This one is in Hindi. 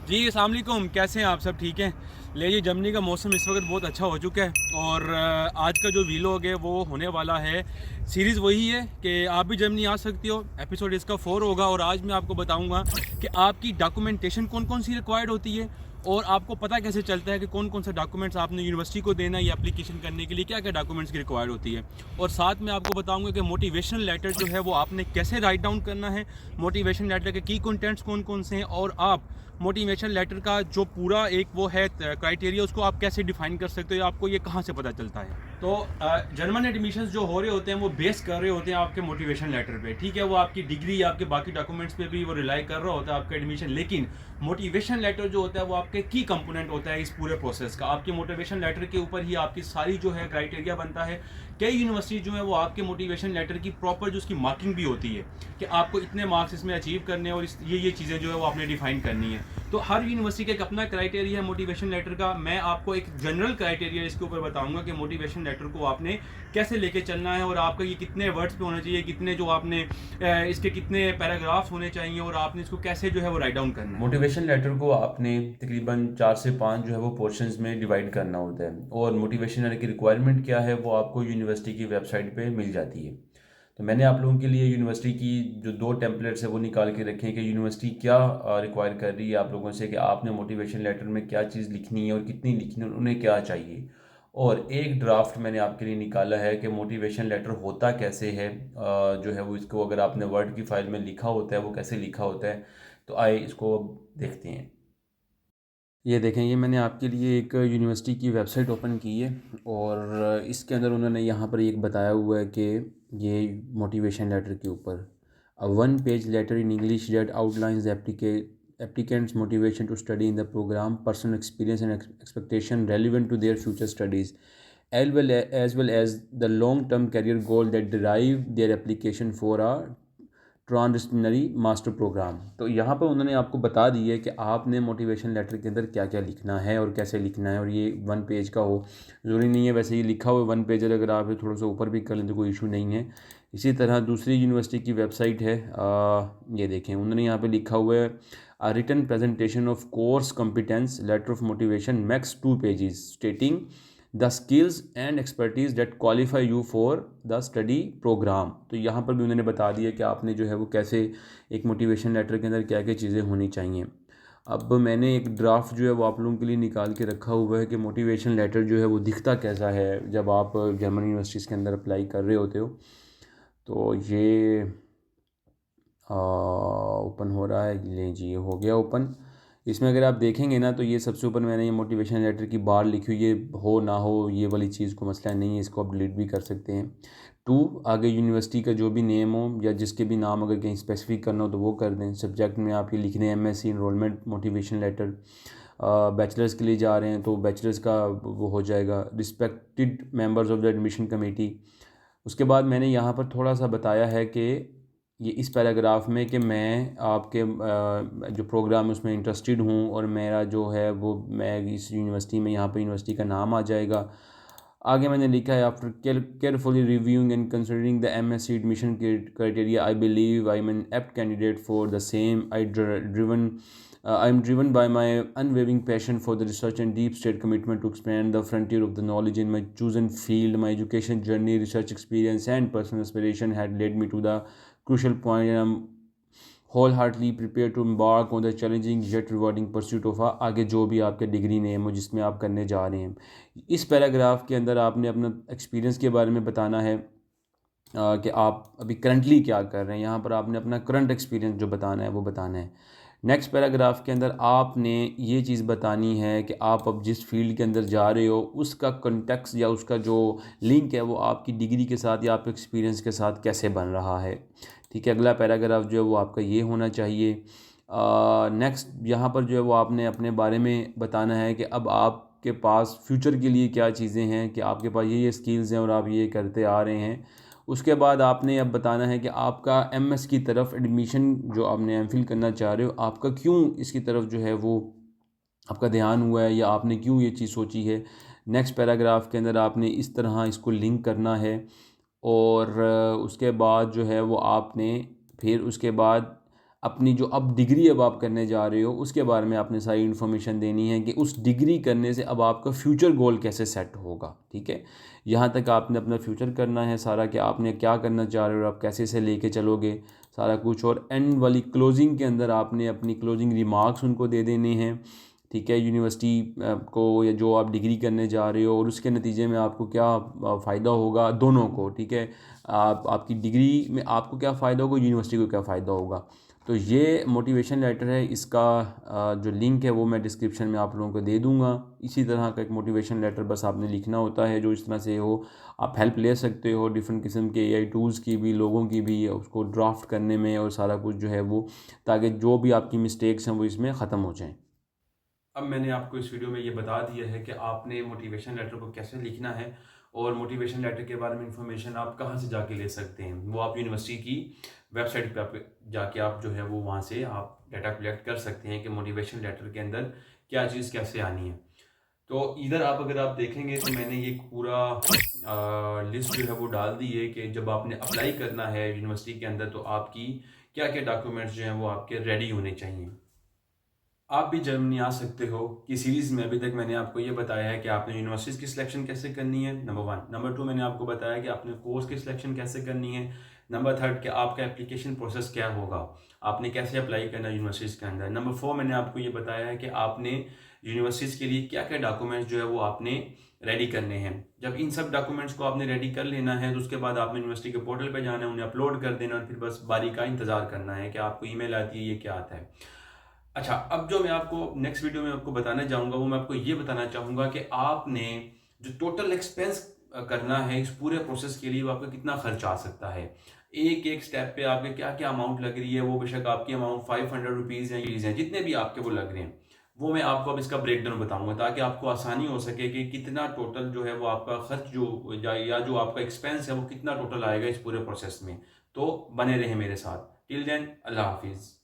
जी अस्सलाम वालेकुम, कैसे हैं आप सब? ठीक हैं। ले जी, जर्मनी का मौसम इस वक्त बहुत अच्छा हो चुका है और आज का जो वीलॉग है वो होने वाला है। सीरीज़ वही है कि आप भी जर्मनी आ सकती हो। एपिसोड इसका 4 होगा और आज मैं आपको बताऊंगा कि आपकी डॉक्यूमेंटेशन कौन कौन सी रिक्वायर्ड होती है और आपको पता कैसे चलता है कि कौन कौन सा डॉक्यूमेंट्स आपने यूनिवर्सिटी को देना है या एप्लीकेशन करने के लिए क्या क्या डॉक्यूमेंट्स की रिक्वायर्ड होती है। और साथ में आपको बताऊंगा कि मोटिवेशन लेटर जो है वो आपने कैसे राइट डाउन करना है, मोटिवेशन लेटर के की कंटेंट्स कौन कौन से हैं और आप मोटिवेशन लेटर का जो पूरा एक वो है क्राइटेरिया उसको आप कैसे डिफाइन कर सकते हो, आपको ये कहाँ से पता चलता है। तो जर्मन एडमिशन्स जो हो रहे होते हैं वो बेस कर रहे होते हैं आपके मोटिवेशन लेटर पे, ठीक है। वो आपकी डिग्री या आपके बाकी डॉक्यूमेंट्स पे भी वो रिलाई कर रहा होता है आपका एडमिशन, लेकिन मोटिवेशन लेटर जो होता है वो आपके की कंपोनेंट होता है इस पूरे प्रोसेस का। आपके मोटिवेशन लेटर के ऊपर ही आपकी सारी जो है क्राइटेरिया बनता है। कई यूनिवर्सिटी जो है वो आपके मोटिवेशन लेटर की प्रॉपर जो उसकी मार्किंग भी होती है कि आपको इतने मार्क्स इसमें अचीव करने और ये चीज़ें जो है वो आपने डिफाइन करनी है। तो हर यूनिवर्सिटी का एक अपना क्राइटेरिया है मोटिवेशन लेटर का। मैं आपको एक जनरल क्राइटेरिया इसके ऊपर बताऊंगा कि मोटिवेशन लेटर को आपने कैसे लेके चलना है और आपका ये कितने वर्ड्स पे होना चाहिए, कितने जो आपने इसके कितने पैराग्राफ्स होने चाहिए और आपने इसको कैसे जो है वो राइट डाउन करना है। मोटिवेशन लेटर को आपने तकरीबन 4 से 5 जो है वो पोर्शंस में डिवाइड करना होता है, और मोटिवेशन लेटर की रिक्वायरमेंट क्या है वो आपको यूनिवर्सिटी की वेबसाइट पे मिल जाती है। तो मैंने आप लोगों के लिए यूनिवर्सिटी की जो 2 टेम्पलेट्स है वो निकाल के रखे हैं कि यूनिवर्सिटी क्या रिक्वायर कर रही है आप लोगों से, कि आपने मोटिवेशन लेटर में क्या चीज़ लिखनी है और कितनी लिखनी है और उन्हें क्या चाहिए। और एक ड्राफ्ट मैंने आपके लिए निकाला है कि मोटिवेशन लेटर होता कैसे है, जो है वो इसको अगर आपने वर्ड की फाइल में लिखा होता है वो कैसे लिखा होता है। तो आइए इसको अब देखते हैं। ये देखें, ये मैंने आपके लिए एक यूनिवर्सिटी की वेबसाइट ओपन की है और इसके अंदर उन्होंने यहाँ पर एक बताया हुआ है कि ये मोटिवेशन लेटर के ऊपर a 1 page letter in English that outlines the applicant's motivation to study in the program, personal experience and expectation relevant to their future studies, as well as the long-term career goal that derive their application for a transitionary master programme. तो यहाँ पर उन्होंने आपको बता दी है कि आपने मोटिवेशन लेटर के अंदर क्या क्या लिखना है और कैसे लिखना है, और ये 1 पेज का हो, ज़रूरी नहीं है। वैसे ये लिखा हुआ 1 पेजर, अगर आप थोड़ा सा ऊपर भी कर लें तो कोई इशू नहीं है। इसी तरह दूसरी यूनिवर्सिटी की वेबसाइट है, ये देखें, उन्होंने यहाँ पे लिखा हुआ है a written presentation of course competence letter of motivation max 2 pages stating the skills and expertise that qualify you for the study programme. तो यहाँ पर भी उन्होंने बता दिया कि आपने जो है वो कैसे एक मोटिवेशन लेटर के अंदर क्या क्या चीज़ें होनी चाहिए। अब मैंने एक ड्राफ्ट जो है वो आप लोगों के लिए निकाल के रखा हुआ है कि मोटिवेशन लेटर जो है वो दिखता कैसा है जब आप जर्मन यूनिवर्सिटीज़ के अंदर अप्लाई कर रहे होते हो। तो ये ओपन हो रहा है, ले जी, ये हो गया ओपन। इसमें अगर आप देखेंगे ना तो ये सबसे ऊपर मैंने ये मोटिवेशन लेटर की बार लिखी हुई, ये हो ना हो ये वाली चीज़ को मसला नहीं है, इसको आप डिलीट भी कर सकते हैं। 2, आगे यूनिवर्सिटी का जो भी नेम हो या जिसके भी नाम अगर कहीं स्पेसिफिक करना हो तो वो कर दें। सब्जेक्ट में आप ये लिख दें MSc enrolment motivation letter. Bachelors के लिए जा रहे हैं तो बैचलर्स का वो हो जाएगा, respected members of the admission committee. उसके बाद मैंने यहाँ पर थोड़ा सा बताया है कि ये इस पैराग्राफ में कि मैं आपके जो प्रोग्राम है उसमें इंटरेस्टेड हूँ और मेरा जो है वो मैं इस यूनिवर्सिटी में, यहाँ पर यूनिवर्सिटी का नाम आ जाएगा। आगे मैंने लिखा है after carefully reviewing and considering the MSc admission criteria I believe I am an apt candidate for the same. I am driven by my unwavering passion for the research and deep state commitment to expand the frontier of the knowledge in my chosen field. My education journey, research experience, and personal aspiration had led me to the crucial point, and I'm wholeheartedly prepared to embark on the challenging yet rewarding pursuit of a आगे जो भी आपके डिग्री नेम हो जिसमें आप करने जा रहे हैं। इस पैराग्राफ के अंदर आपने अपना एक्सपीरियंस के बारे में बताना है, कि आप अभी करंटली क्या कर रहे हैं। यहाँ पर आपने अपना करंट एक्सपीरियंस जो बताना है वो बताना है। नेक्स्ट पैराग्राफ के अंदर आपने ये चीज़ बतानी है कि आप अब जिस फील्ड के अंदर जा रहे हो उसका कंटेक्स्ट या उसका जो लिंक है वो आपकी डिग्री के साथ या आपके एक्सपीरियंस के साथ कैसे बन रहा है। ठीक है, अगला पैराग्राफ जो है वो आपका ये होना चाहिए। नेक्स्ट यहाँ पर जो है वो आपने अपने बारे में बताना है कि अब आपके पास फ्यूचर के लिए क्या चीज़ें हैं, कि आपके पास ये स्किल्स हैं और आप ये करते आ रहे हैं। उसके बाद आपने अब बताना है कि आपका एमएस की तरफ एडमिशन जो आपने एमफिल करना चाह रहे हो, आपका क्यों इसकी तरफ जो है वो आपका ध्यान हुआ है या आपने क्यों ये चीज़ सोची है। नेक्स्ट पैराग्राफ के अंदर आपने इस तरह इसको लिंक करना है। और उसके बाद जो है वो आपने फिर उसके बाद अपनी जो अब डिग्री अब आप करने जा रहे हो उसके बारे में आपने सारी इन्फॉर्मेशन देनी है कि उस डिग्री करने से अब आपका फ्यूचर गोल कैसे सेट होगा, ठीक है। यहाँ तक आपने अपना फ्यूचर करना है सारा, कि आपने क्या करना चाह रहे हो, आप कैसे से लेके चलोगे सारा कुछ। और एंड वाली क्लोजिंग के अंदर आपने अपनी क्लोजिंग रिमार्क्स उनको दे देने हैं, ठीक है, यूनिवर्सिटी को, या जो आप डिग्री करने जा रहे हो और उसके नतीजे में आपको क्या फ़ायदा होगा दोनों को, ठीक है। आपकी डिग्री में आपको क्या फ़ायदा होगा, यूनिवर्सिटी को क्या फ़ायदा होगा। तो ये मोटिवेशन लेटर है, इसका जो लिंक है वो मैं डिस्क्रिप्शन में आप लोगों को दे दूंगा। इसी तरह का एक मोटिवेशन लेटर बस आपने लिखना होता है जो इस तरह से हो। आप हेल्प ले सकते हो डिफरेंट किस्म के AI टूल्स की भी, लोगों की भी, उसको ड्राफ्ट करने में और सारा कुछ जो है वो, ताकि जो भी आपकी मिस्टेक्स हैं वो इसमें ख़त्म हो जाएँ। अब मैंने आपको इस वीडियो में ये बता दिया है कि आपने मोटिवेशन लेटर को कैसे लिखना है और मोटिवेशन लेटर के बारे में इंफॉर्मेशन आप कहाँ से जाके ले सकते हैं। वो आप यूनिवर्सिटी की वेबसाइट पे आप जाके आप जो है वो वहाँ से आप डाटा कलेक्ट कर सकते हैं कि मोटिवेशन लेटर के अंदर क्या चीज़ कैसे आनी है। तो इधर आप अगर आप देखेंगे तो मैंने ये पूरा लिस्ट जो है वो डाल दी है कि जब आपने अप्लाई करना है यूनिवर्सिटी के अंदर तो आपकी क्या क्या डॉक्यूमेंट्स जो हैं वो आपके रेडी होने चाहिए। आप भी जर्मनी आ सकते हो कि सीरीज़ में अभी तक मैंने आपको ये बताया है कि आपने यूनिवर्सिटीज़ की सिलेक्शन कैसे करनी है, नंबर 1। नंबर 2 मैंने आपको बताया कि आपने कोर्स की सिलेक्शन कैसे करनी है। नंबर 3 कि आपका एप्लीकेशन प्रोसेस क्या होगा, आपने कैसे अप्लाई करना है यूनिवर्सिटीज़ के अंदर। नंबर 4 मैंने आपको ये बताया है कि आपने यूनिवर्सिटीज़ के लिए क्या क्या डॉक्यूमेंट्स जो है वो आपने रेडी करने हैं। जब इन सब डॉक्यूमेंट्स को आपने रेडी कर लेना है तो उसके बाद आपने यूनिवर्सिटी के पोर्टल पर जाना है, उन्हें अपलोड कर देना और फिर बस बारी का इंतज़ार करना है कि आपको ईमेल आती है ये क्या आता है। अच्छा, अब जो मैं आपको नेक्स्ट वीडियो में आपको बताना चाहूँगा वो मैं आपको ये बताना चाहूँगा कि आपने जो टोटल एक्सपेंस करना है इस पूरे प्रोसेस के लिए वो आपका कितना खर्च आ सकता है। एक एक स्टेप पे आपके क्या क्या अमाउंट लग रही है, वो बेशक आपकी अमाउंट 500 रुपीज़ हैं जितने भी आपके वो लग रहे हैं, वो मैं आपको अब इसका ब्रेकडाउन बताऊंगा ताकि आपको आसानी हो सके कि कितना टोटल जो है वो आपका खर्च जो या जो आपका एक्सपेंस है वो कितना टोटल आएगा इस पूरे प्रोसेस में। तो बने रहे मेरे साथ। टिल देन, अल्लाह हाफिज़।